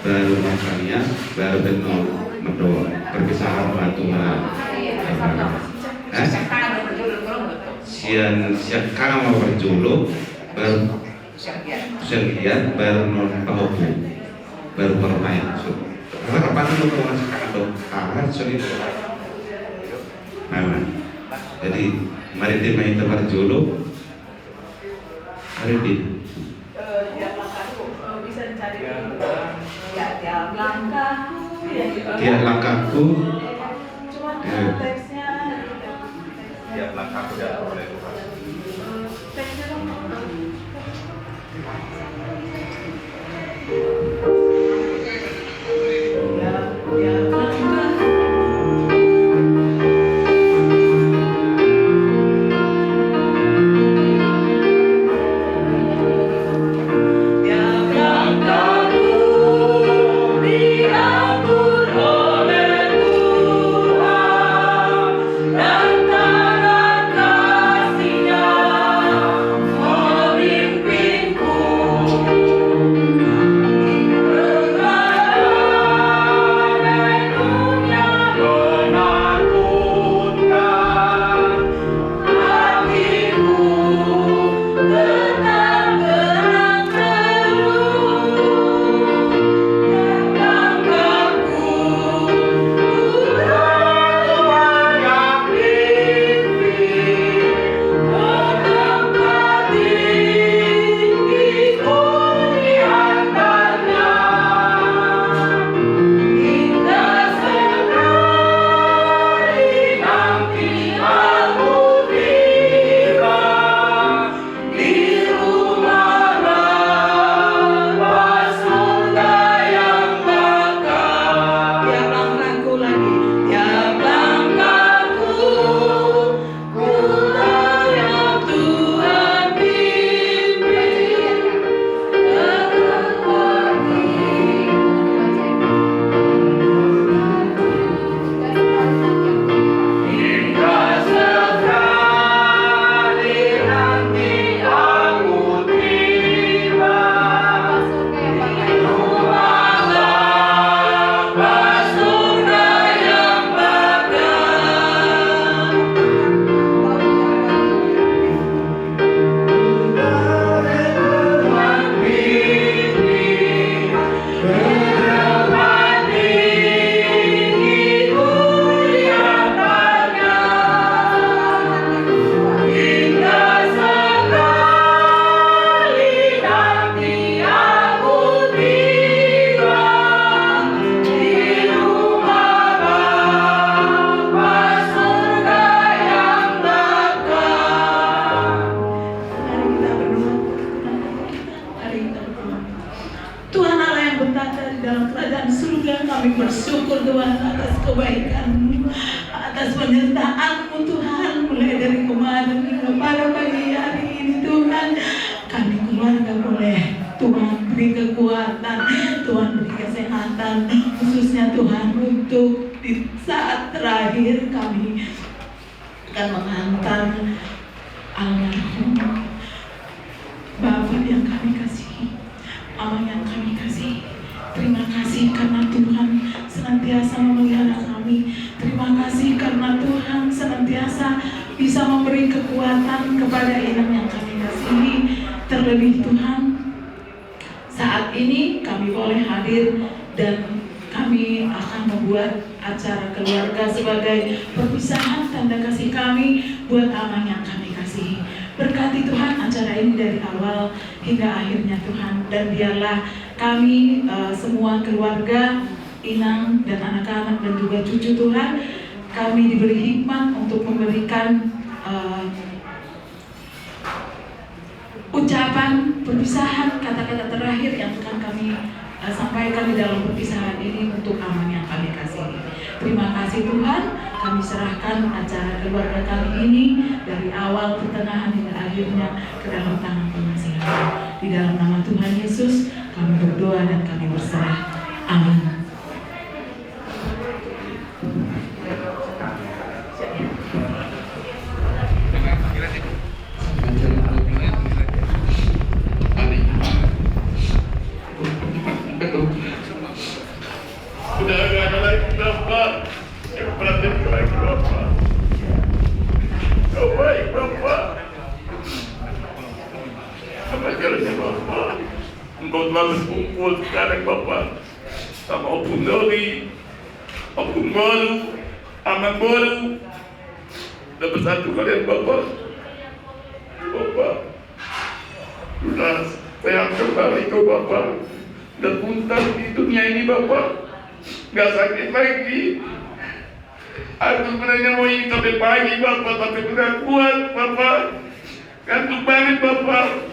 baru makanya baru tentu mendoa perpisahan Tuhan. Siang kang mau berjuluk baru siang baru non pahoku baru bermain. Karena kapan itu kawan sekarang dong sulit. Nah, jadi mari tim main berjuluk hari ini. Tiap langkahku teksnya tiap langkahku tidak boleh lupa. Bersyukur Tuhan atas kebaikan-Mu, atas penyertaan-Mu Tuhan, mulai dari kemarin hingga pada pagi hari ini Tuhan. Kami keluarga boleh Tuhan beri kekuatan, Tuhan beri kesehatan, khususnya Tuhan untuk di saat terakhir kami akan menghantar almarhum Bapak yang kami kasihi, Mama yang kami kasihi. Terima kasih karena Tuhan senantiasa memelihara kami. Terima kasih karena Tuhan senantiasa bisa memberi kekuatan kepada Inang yang kami kasihi. Terlebih Tuhan, saat ini kami boleh hadir dan kami akan membuat acara keluarga sebagai perpisahan tanda kasih kami buat Amang yang kami kasihi. Berkati Tuhan acara ini dari awal hingga akhirnya Tuhan, dan biarlah kami semua keluarga Inang dan anak-anak dan juga cucu Tuhan, kami diberi hikmat untuk memberikan ucapan perpisahan, kata-kata terakhir yang akan kami sampaikan di dalam perpisahan ini untuk Amang yang kami kasihi. Terima kasih Tuhan, kami serahkan acara keluarga kali ini dari awal, pertengahan hingga akhirnya ke dalam tangan pengasihan. Di dalam nama Tuhan Yesus kami berdoa dan kami berserah. Amin. telah berkumpul sekarang Bapak sama Opung Dori, Opung Baru, Aman Baru, dan bersatu kalian Bapak. Bapak, sudah saya kembali ke Bapak dan tuntas di dunia ini Bapak, nggak sakit lagi. Aku sebenarnya mau ini sampai pagi Bapak, tapi udah kuat Bapak, kantuk banget Bapak.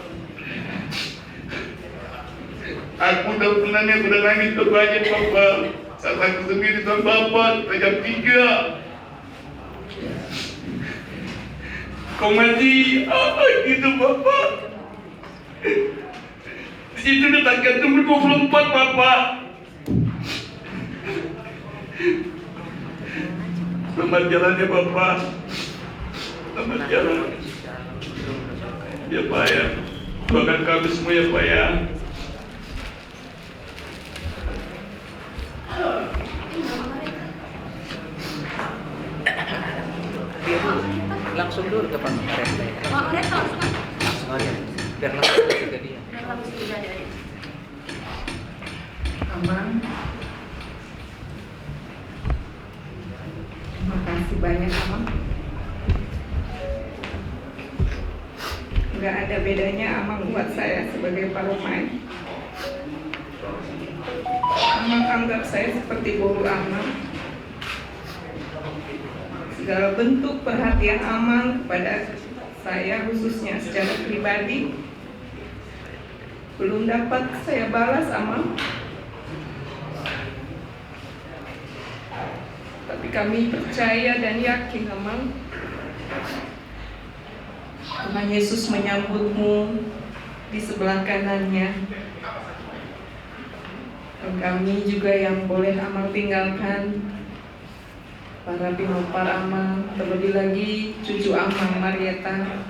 Aku udah sebenarnya sudah nangis terbanyak Bapak. Saat aku sendiri sama Bapak, jam 3. Komedi, gitu Bapak. Di situ letakkan nomor 24 Bapak. Selamat jalan ya Bapak. Selamat jalan. Ya Pak ya. Doakan kami semua ya Pak ya. Langsung dulu ke Pak Rente. Pak Rente Langsung aja. Biar langsung ke dia. Amang, terima kasih banyak Amang. Nggak ada bedanya Amang buat saya sebagai paromai. Amang anggap saya seperti bolu Amang. Segala bentuk perhatian Amang kepada saya khususnya secara pribadi belum dapat saya balas Amang. Tapi kami percaya dan yakin Amang, Tuhan Yesus menyambutmu di sebelah kanannya. Dan kami juga yang boleh Amang tinggalkan, para pinopar Amang, terlebih lagi cucu Amang Marieta,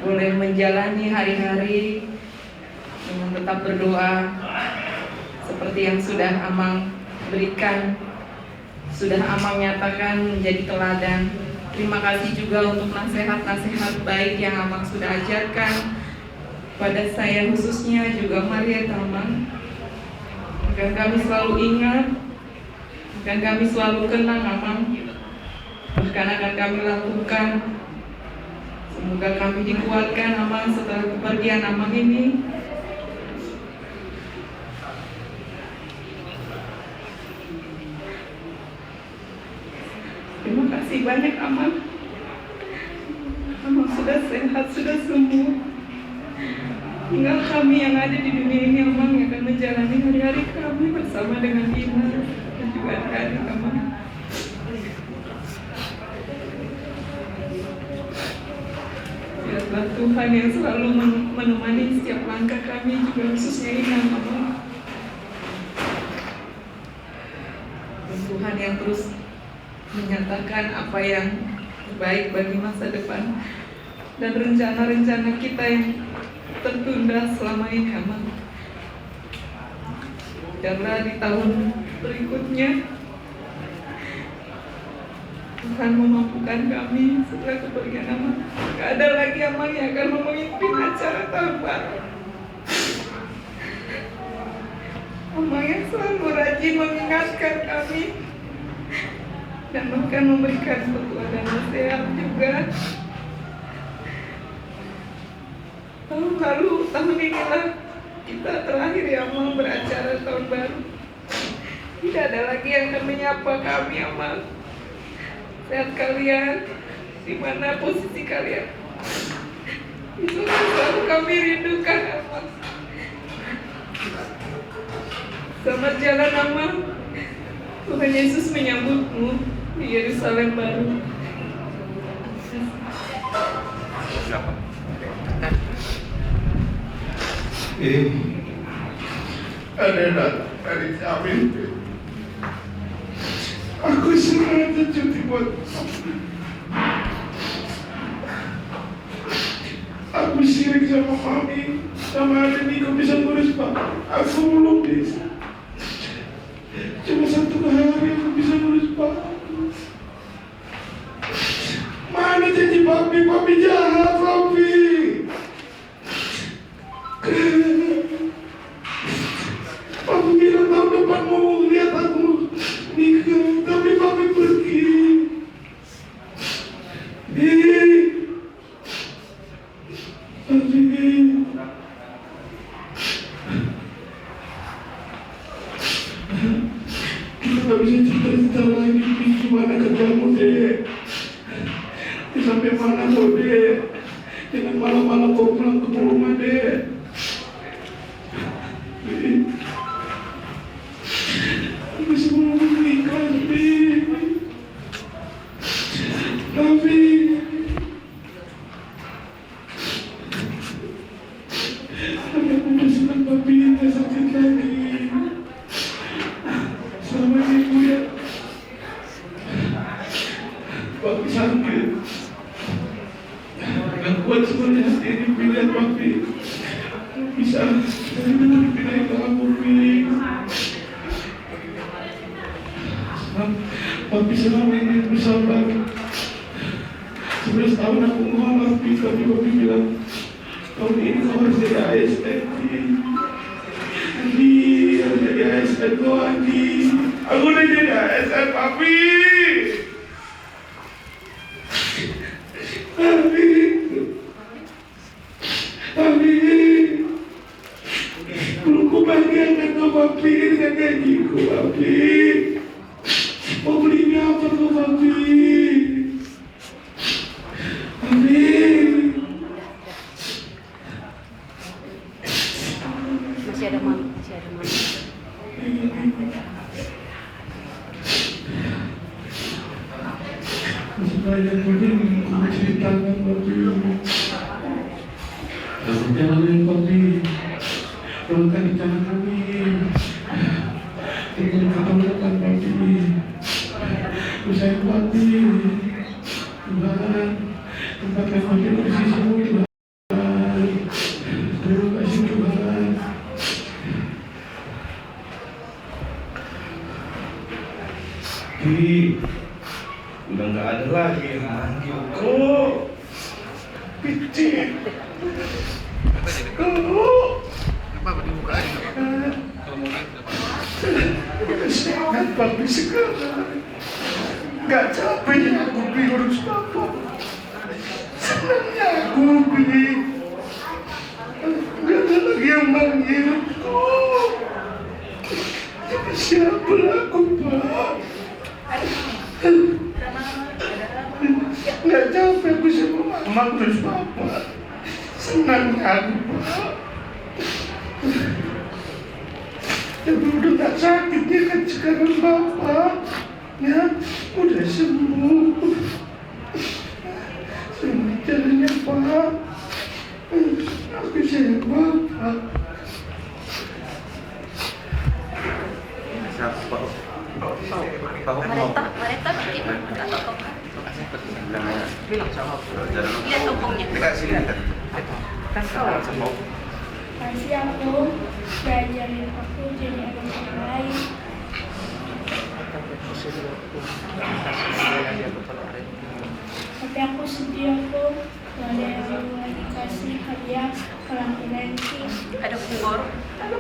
boleh menjalani hari-hari dengan tetap berdoa seperti yang sudah Amang berikan, sudah Amang nyatakan menjadi teladan. Terima kasih juga untuk nasihat-nasihat baik yang Amang sudah ajarkan pada saya khususnya juga Marieta Amang. Agar kami selalu ingat dan kami selalu kenang Amang, bahkan akan kami lakukan. Semoga kami dikuatkan Amang setelah kepergian Amang ini. Terima kasih banyak Amang. Amang sudah sehat, sudah sembuh. Tinggal kami yang ada di dunia ini Amang yang akan menjalani hari-hari kami bersama dengan Ina dan juga adik-adik Amang. Biarlah Tuhan yang selalu menemani setiap langkah kami, juga khususnya Ina Amang. Dan Tuhan yang terus menyatakan apa yang baik bagi masa depan dan rencana-rencana kita yang tertunda selama ini Amang. Karena di tahun berikutnya Tuhan memampukan kami setelah kepergian Amang. Gak ada lagi Amang yang akan memimpin acara tahun baru. Amang yang selalu rajin mengingatkan kami dan bahkan memberikan petua dan nasihat juga. Tahun lalu, tahun inilah kita terakhir ya Amang beracara tahun baru. Tidak ada lagi yang akan menyapa kami Amang. Sehat kalian, di mana posisi kalian, itu selalu kami rindukan Amang. Selamat jalan Amang. Tuhan Yesus menyambutmu di Yerusalem baru. Siapa? Ada dari Amin. Aku sengaja cuti buat aku sirik sama Mami, sama ada Niko bisa ngurus Pak. Aku belum bisa. Cuma 1 hari aku bisa ngurus Pak. Mana janji Papi? Papi jahat Papi. Kita nggak bisa cerita-cerita lagi, gimana kerjamu dek? Sampai mana kau dek? Jangan malam-malam kau pulang ke rumah dek. Aku semua meninggal dek. Tapi aku udah senang papi nggak sakit lagi. Selama ini ibu ya, papi sakit. Gak kuat sebenarnya hati ini pilihan papi. Bisa dari dulu dipindahin ke aku papi. Papi selama ini bersabar. 11 tahun aku ngelamar papi, tapi papi bilang tahun ini kau harus jadi ASN. Andi, harus jadi ASN kau Andi. Aku udah jadi ASN papi. Papi, belum kubahagiakan kau papi dengan gajiku papi. Mau belinya apa kau papi? Papi. Masih ada mami. Supaya kemudian aku ceritakan papi. Aku jalanin papi. Doakan rencana kami. Tinggal ketahuan papi. Aku sayang papi. Tuhan, tempatkan papi di sisimu Tuhan. Terima kasih Tuhan. Udah nggak ada lagi yang manggil kok. Picit. Kenapa dibuka aja? Sehat papi sekarang. Nggak capek ya aku urus papa. Senangnya aku nggak ada lagi yang manggil kok. Tapi siapa aku pak? Nggak capek aku sama mama terus papa. Senang aku pak. Tapi udah nggak sakit ya kan sekarang bapak. Ya udah sembuh. Sembuh jalannya pak. Aku sayang bapak. Mareta bikin atau Bilang sama aku. lihat topongnya. Kan kau Masih aku diajarin aku jadi anak yang baik. Tapi aku sedih aku gak ada yang mau dikasih hadiah ke laki-laki. Ada punggur. Ada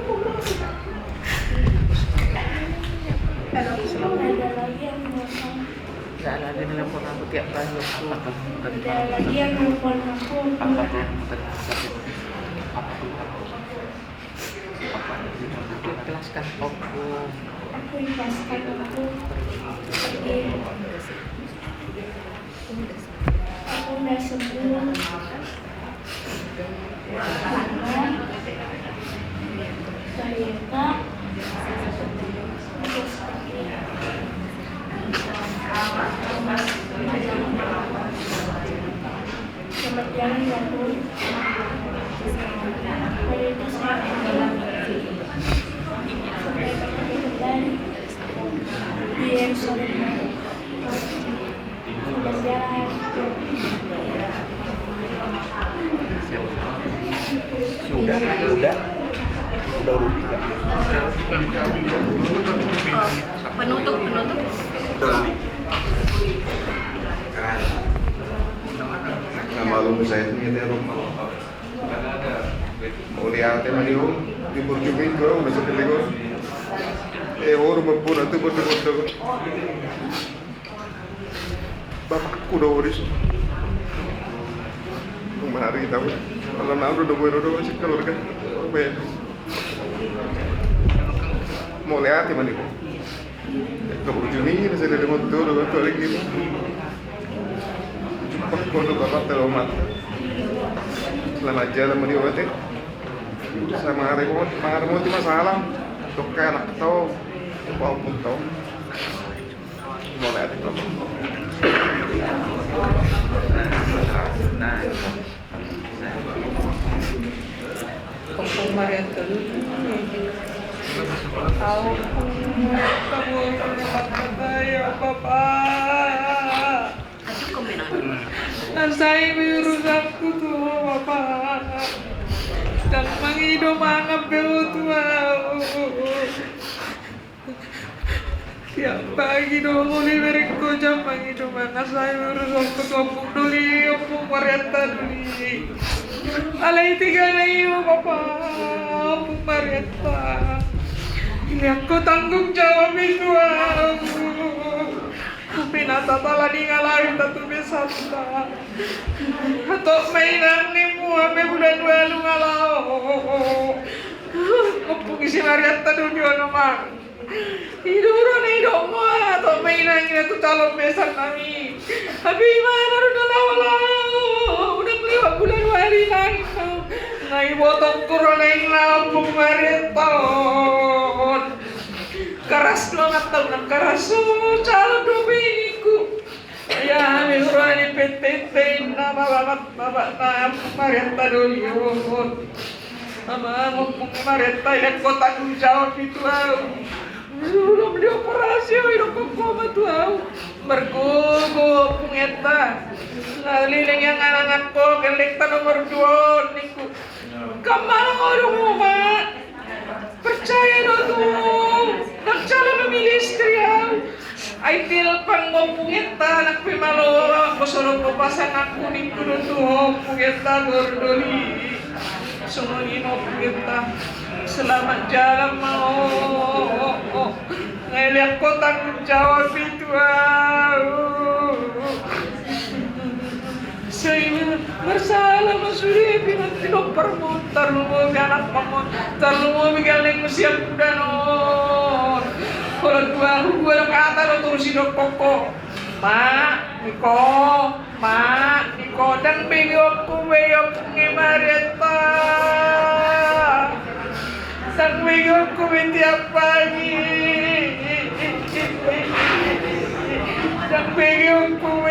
lagi yang mau nggak ada yang nelfon aku tiap kali waktu. ada lagi yang nelfon aku. Ikhlaskan aku. Aku ikhlaskan aku pergi. Aku udah sembuh. Saya tak selamat jalan ya Bu. Hari itu saya sampai ketemu kembali di episode selamat jalan. Penutup. Nah, malu saya ternyata mau lihatin mandi di Burjubin gue udah seperti gue. Rumah pun itu betul-betul. Bapakku udah urus. Kemarin tahu. Kalau udah masih keluarga. mau lihat di mana itu? Keberjuni ini saya dari motor atau lagi itu. Cepat kono bapak telomat. Selamat jalan meniwati. Sama remote masalah. Untuk anak tahu, walaupun tahu. Mau lihat itu. Ompong Marietta dulu. Tahu kamu ya Bapak. Aduh komenan. Dan saya berusaha tuh Bapak. Dan mengido mangap tua. Tiap pagi dong mulai mereka jam pagi cuma saya berusaha tuh duli ompong Marietta duli. Alay tiga na iyo, Papa, Ompong Marietta. Ini aku tanggung jawab itu. Pinatatala di ngalahin tatu besanta. Atok mainan ni mo, abe bulan walu ngalaw. Ompong isi Marietta dunia naman. Iduro na idong mo, atok mainan niya tu calon besan nami. Abi mana rin nalawalaw. Udah lewat bulan wali lagi kau. Nai botong kurang yang Ompong Marietta. Keras banget tau nang keras calon dominiku. Ya mirani PT nama bapak na Ompong Marietta dulu. Nama Ompong Marietta yang kau tanggung jawab itu. Belum dioperasi, hidup koma tuh. Merkuku Ompong Marietta. Liling yang alangan ko, kelekta nomor 2 niku. Kamang orang Mak. Percaya tuh. Nagcala na ministry Aitil pang Ompong Marietta nagpimalo ako surong papasan ako ni kuno to Ompong Marietta gordoli. Sungguhin Ompong Marietta. Selamat jalan mau. Ngayon ako tanggung jawab itu. Saya bersalah masuri pinatino permon tarlumo anak pamon tarlumo galing siap kuda non. Kalau dua kata lo terus hidup koko. Niko dan beyokku Marietta. Dan beyokku tiap pagi. Dan beyokku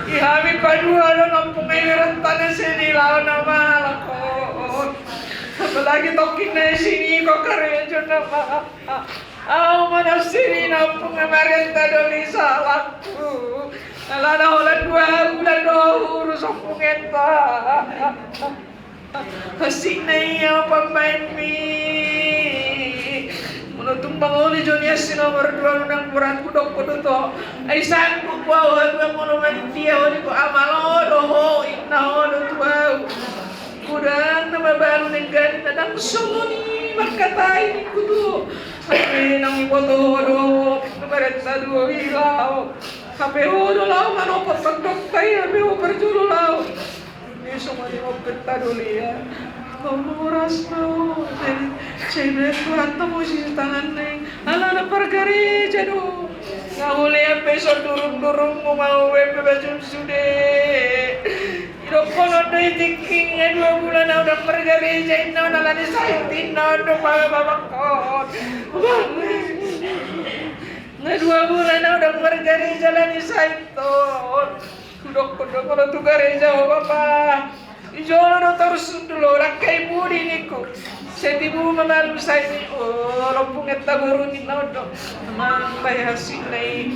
Ihami padua dan Ompong Marietta na sinilaw na malakot. Apalagi tokin na sini ko karejo na Aw manasiri na Ompong Marietta doli sa laku. Alana holan 2 bulan urus Ompong Marietta. Hasik na iya pamain mi. Menuntung panguli Jonias si nomor 2 unang berat kudok kuduto. Ay sanggup wow ang monumen dia wali ko amalo doho inaho do tuaw. Kudang na mabalu ng ganit na dang sumuni magkatay ni kudo. Ay nang iboto do Marietta do hilaw. Kape ho do law manopot pagdoktay abe ho perjulo law. Ni sumuni mo petadoliya. Oras mo, saya kuat temu si tangan neng, ala na pergereja do. Ngahuli ang besok durung-durung mo mau bebas sude. Hidup kono do itiking 2 bulan na udah pergereja ina na lani sahitin na do babakon. Nga 2 bulan na udah pergereja lani sahiton. Kudok-kudok kono tu gereja o papa. Ijono no terus dulu rakai budi niku. Setibu mamalu saya ni Ompong Marietta guru ni nodo. Mang bayar sinai.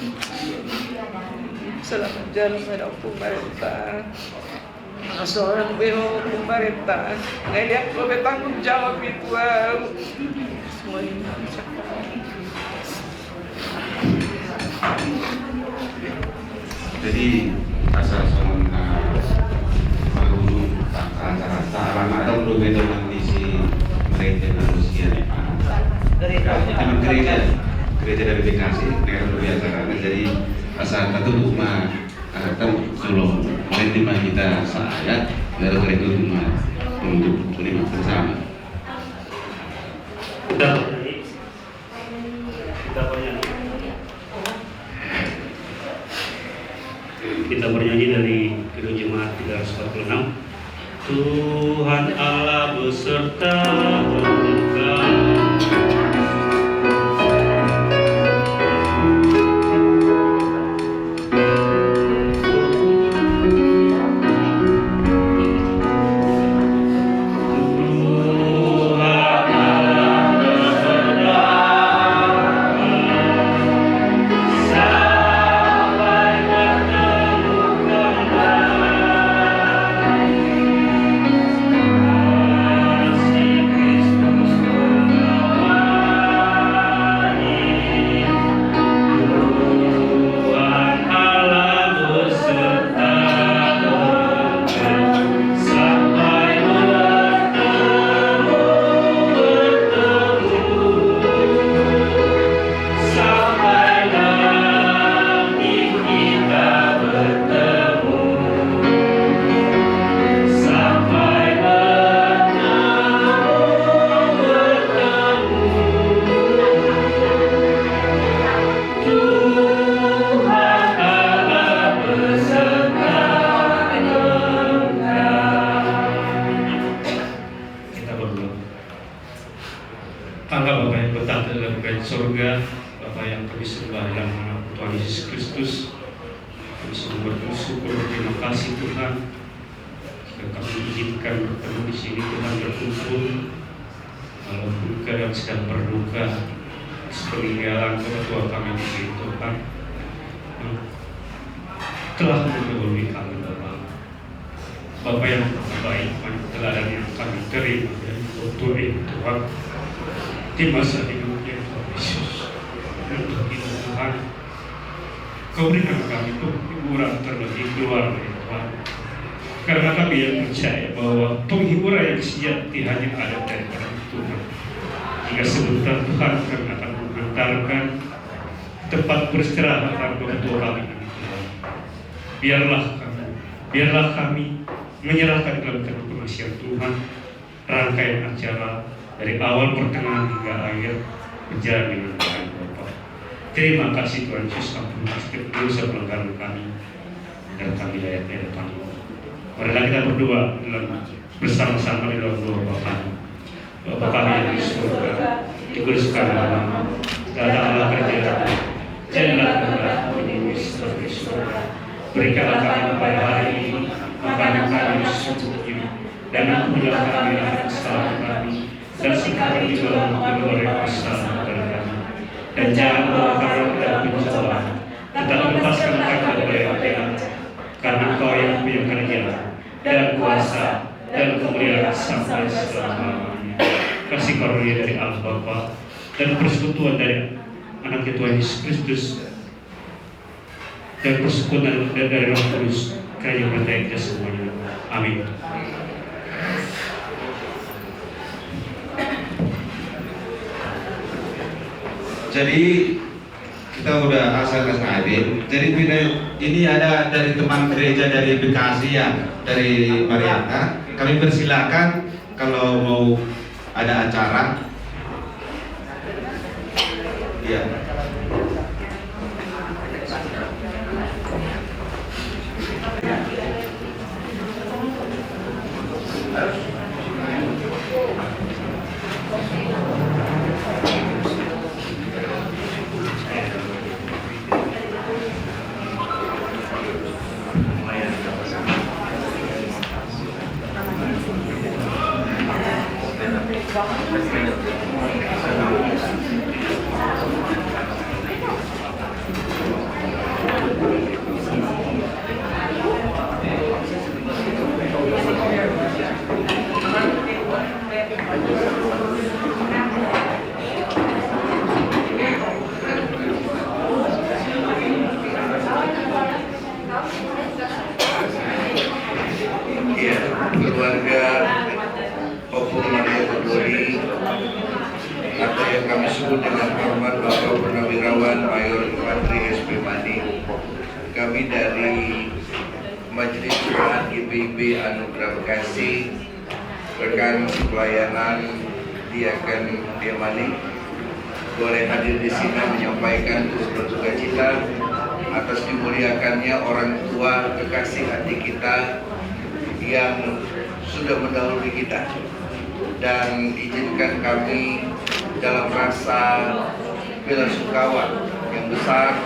Selamat jalan pada Ompong Marietta. Seorang beho Ompong Marietta. Ngeliat ko bertanggung jawab itu. Semua ini. Jadi asal sementara sarana atau berbeda kondisi gereja manusia gereja dari Bekasi negara biasa jadi asal satu rumah atau kalau menerima kita saya dari gereja rumah untuk bersama. Kita bernyanyi dari Kidung Jemaat 346. Tuhan Allah beserta engkau. Tangga Bapa yang bertata dalam kerajaan surga, Bapa yang kami sembah dalam nama Tuhan Yesus Kristus, kami semua bersyukur, terima kasih Tuhan, jika kami izinkan bertemu di sini Tuhan berkumpul, walaupun kadang sedang berduka, sepeninggalan ketua kami di sini Tuhan, telah mendahului kami Bapa yang baik, teladan yang kami terima dari Tuhan Tuhan. Di masa hidupnya Tuhan Yesus, untuk hidup Tuhan, Kau berikan kami penghiburan terlebih keluarga Tuhan. Karena kami yang percaya bahwa penghiburan yang sejati hanya ada daripada Tuhan. Jika sebentar Tuhan kami akan mengantarkan tempat peristirahatan ketua kami ini Tuhan. Biarlah kami menyerahkan dalam tangan pengasihan Tuhan rangkaian acara dari awal pertengahan hingga akhir berjalan dengan baik Bapa. Terima kasih Tuhan Yesus, ampuni setiap dosa pelanggaran kami dan kami layak di hadapan-Mu. Marilah kita berdoa dalam bersama-sama di dalam doa Bapa. Bapa kami yang di surga, dikuduskanlah nama-Mu, datanglah kerajaan-Mu, jadilah kehendakmu di bumi seperti di surga. Berikanlah kami pada hari ini makanan kami secukupnya, dan ampunilah kami akan kesalahan kami, dan sekarang juga mengampuni kesalahan kami, dan jangan bawa kami ke dalam pencobaan, tetapi lepaskan kami dari api jahat, karena Kau yang punya kerajaan dan kuasa dan kemuliaan sampai selama-lamanya. Kasih karunia dari Allah Bapa dan persekutuan dari Anak Tuhan Yesus Kristus dan persekutuan dari Roh Kudus kerajaan berkait kita semuanya. Amin. Jadi kita udah asal hadir. Jadi ini ada dari teman gereja dari Bekasi ya, dari Mariana. Kami persilakan kalau mau ada acara. Ya. Keluarga Opung Maria Todori atau yang kami sebut dengan hormat Bapak Purnawirawan Mayor Infantri SP Mani, kami dari Majelis Jemaat GPIB Anugerah Bekasi, rekan pelayanan Diaken Diamani, boleh hadir di sini menyampaikan berduka cita atas dimuliakannya orang tua kekasih hati kita yang sudah mendahului kita. Dan izinkan kami dalam rasa belasungkawa yang besar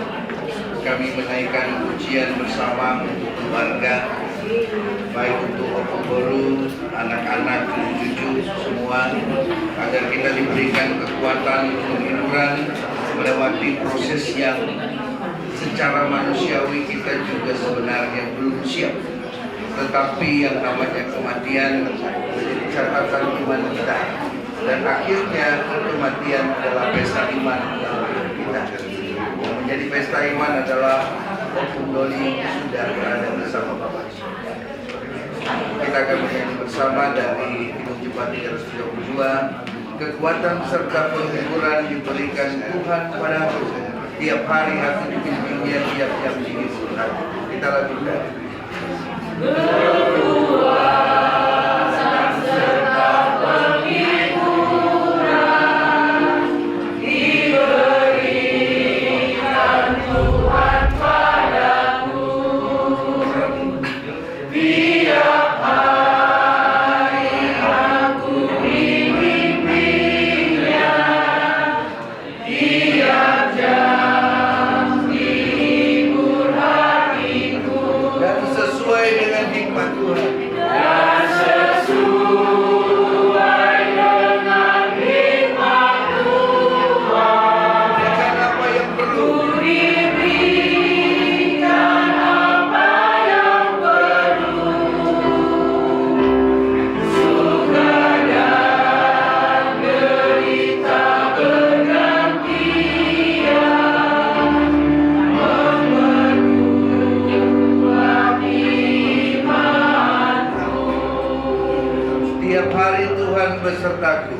kami menaikkan pujian bersama untuk keluarga, baik untuk opung boru, anak-anak, cucu-cucu semua, agar kita diberikan kekuatan penghiburan melewati proses yang secara manusiawi kita juga sebenarnya belum siap. Tetapi yang namanya kematian menjadi catatan iman kita, dan akhirnya kematian adalah pesta iman dalam hidup kita. Yang menjadi pesta iman adalah Opung Doli sudah berada bersama Bapak. Kita akan menyanyi bersama dari Kidung Jemaat 332. Kekuatan serta penghiburan diberikan Tuhan padaku, tiap hari aku dipimpinnya, tiap jam dihiburkan. Kita lakukan. Tiap hari Tuhan besertaku.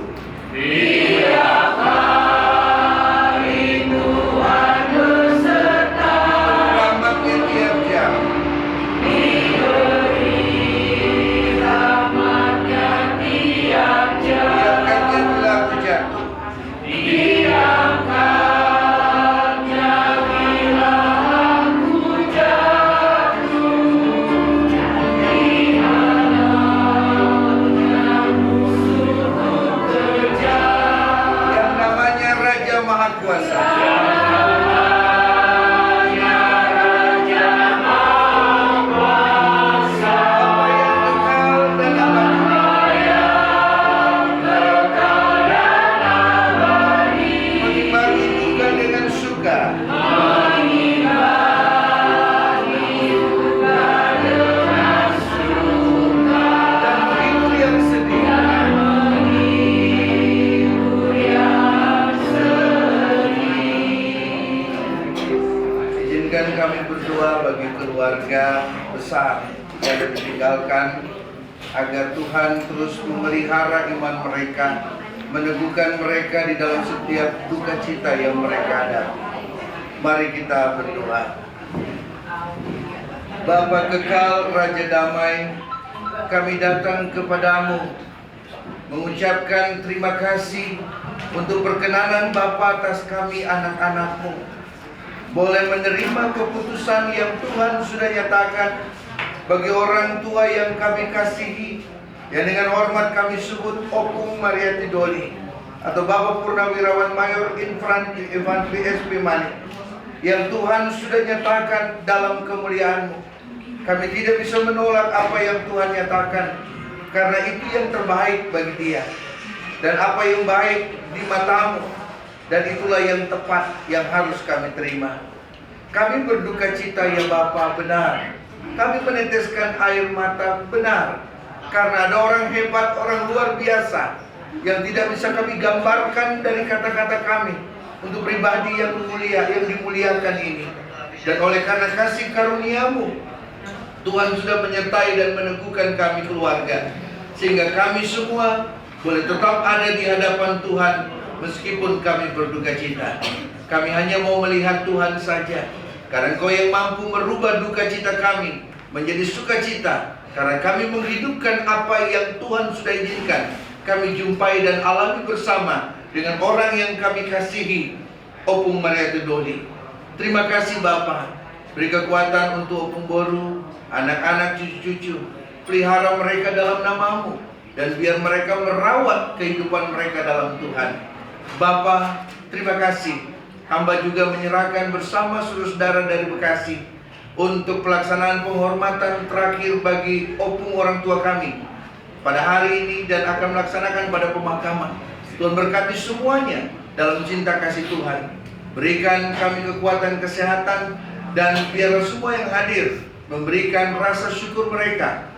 Tiap hari Tuhan besertaku. Rahmatnya tiap jam. Diberi rahmatnya tiap jam. Biarkannya bila aku jatuh. Biarkannya bila aku jatuh. Yang namanya Raja Maha Kuasa. Mengimbangi duka dengan suka. Dan menghibur yang sedih. Izinkan kami berdoa bagi keluarga besar yang ditinggalkan, agar Tuhan terus memelihara iman mereka, meneguhkan mereka di dalam setiap duka cita yang mereka hadapi. Mari kita berdoa. Bapa kekal, Raja damai, kami datang kepadamu mengucapkan terima kasih untuk perkenanan Bapa atas kami anak-anak-Mu, boleh menerima keputusan yang Tuhan sudah nyatakan bagi orang tua yang kami kasihi, yang dengan hormat kami sebut Opung Mariati Doli atau Bapak Purnawirawan Mayor Infantri SP Mani, yang Tuhan sudah nyatakan dalam kemuliaan-Mu. Kami tidak bisa menolak apa yang Tuhan nyatakan, karena itu yang terbaik bagi dia, dan apa yang baik di mata-Mu, dan itulah yang tepat yang harus kami terima. Kami berduka cita ya Bapa, benar. Kami meneteskan air mata, benar, karena ada orang hebat, orang luar biasa yang tidak bisa kami gambarkan dari kata-kata kami untuk pribadi yang mulia, yang dimuliakan ini. Dan oleh karena kasih karunia-Mu, Tuhan sudah menyertai dan meneguhkan kami keluarga, sehingga kami semua boleh tetap ada di hadapan Tuhan meskipun kami berduka cita. Kami hanya mau melihat Tuhan saja, karena Engkau yang mampu merubah duka cita kami menjadi sukacita, karena kami menghidupkan apa yang Tuhan sudah izinkan kami jumpai dan alami bersama di dengan orang yang kami kasihi, Opung Mariatu Doli. Terima kasih Bapa, beri kekuatan untuk Opung Boru, anak-anak cucu-cucu, pelihara mereka dalam nama-Mu, dan biar mereka merawat kehidupan mereka dalam Tuhan. Bapa, terima kasih. Hamba juga menyerahkan bersama seluruh saudara dari Bekasi untuk pelaksanaan penghormatan terakhir bagi Opung orang tua kami pada hari ini dan akan melaksanakan pada pemakaman. Tuhan berkati semuanya dalam cinta kasih Tuhan. Berikan kami kekuatan kesehatan, dan biarlah semua yang hadir memberikan rasa syukur mereka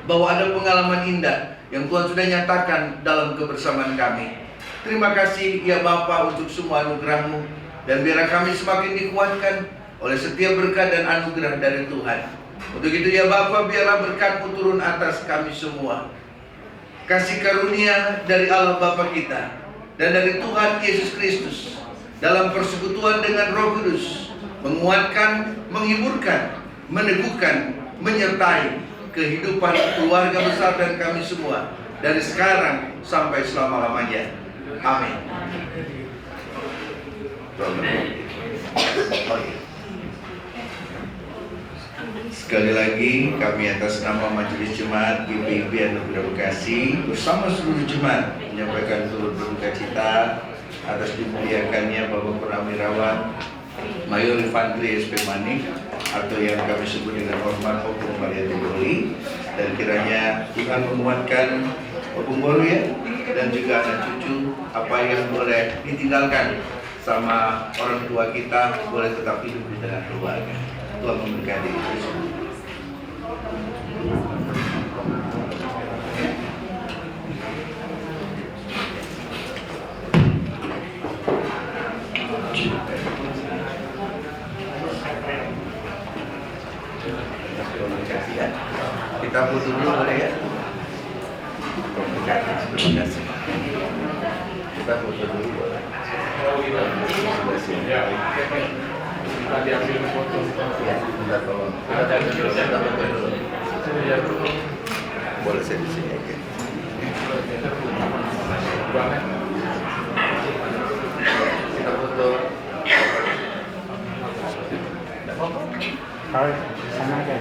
bahwa ada pengalaman indah yang Tuhan sudah nyatakan dalam kebersamaan kami. Terima kasih ya Bapa untuk semua anugerah-Mu, dan biarlah kami semakin dikuatkan oleh setiap berkat dan anugerah dari Tuhan. Untuk itu ya Bapa, biarlah berkat-Mu turun atas kami semua. Kasih karunia dari Allah Bapa kita dan dari Tuhan Yesus Kristus dalam persekutuan dengan Roh Kudus menguatkan, menghiburkan, meneguhkan, menyertai kehidupan keluarga besar dan kami semua dari sekarang sampai selama-lamanya. Amin. Sekali lagi kami atas nama Majelis Jemaat GPIB Anugerah Bekasi bersama seluruh jemaat menyampaikan turut berduka cita atas dimuliakannya Bapak Purnawirawan Mayor Infantri SP Manik, atau yang kami sebut dengan hormat Opung Mariatu Doli, dan kiranya Tuhan menguatkan Opung Boru ya, dan juga anak cucu, apa yang boleh ditinggalkan sama orang tua kita boleh tetap hidup di tengah keluarga. Tuhan memberkati kita semua. Kita foto dulu boleh ya? Kita foto dulu boleh. Kita diambil foto. Ya, kita tolong. Kita foto dulu. Boleh saya di sini aja. Kita foto. Kalau sana aja.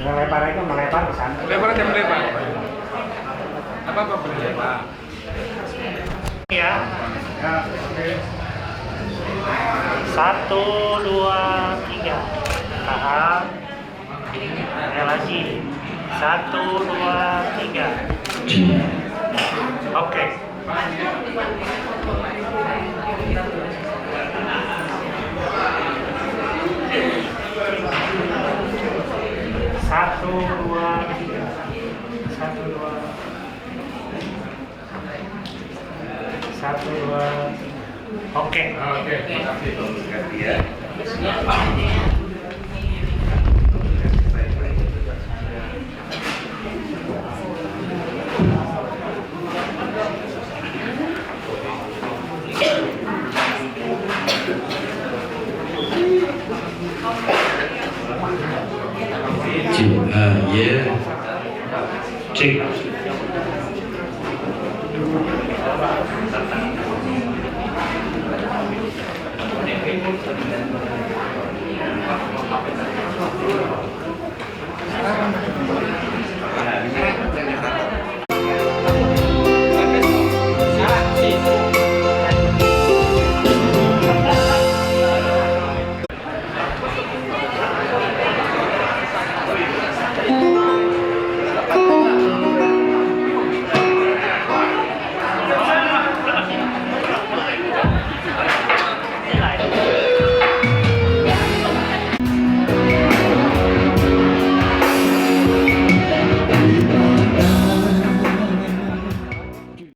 Melebar itu melebar ke sana. Melebar aja melebar. Apa melebar? Ya. 1, 2, 3. Tahan. Relasi. 1, 2, 3. Oke. Satu, dua, tiga. 1, 2. 1, 2. Oke. Oke, terima kasih. Terima kasih ya. Cek.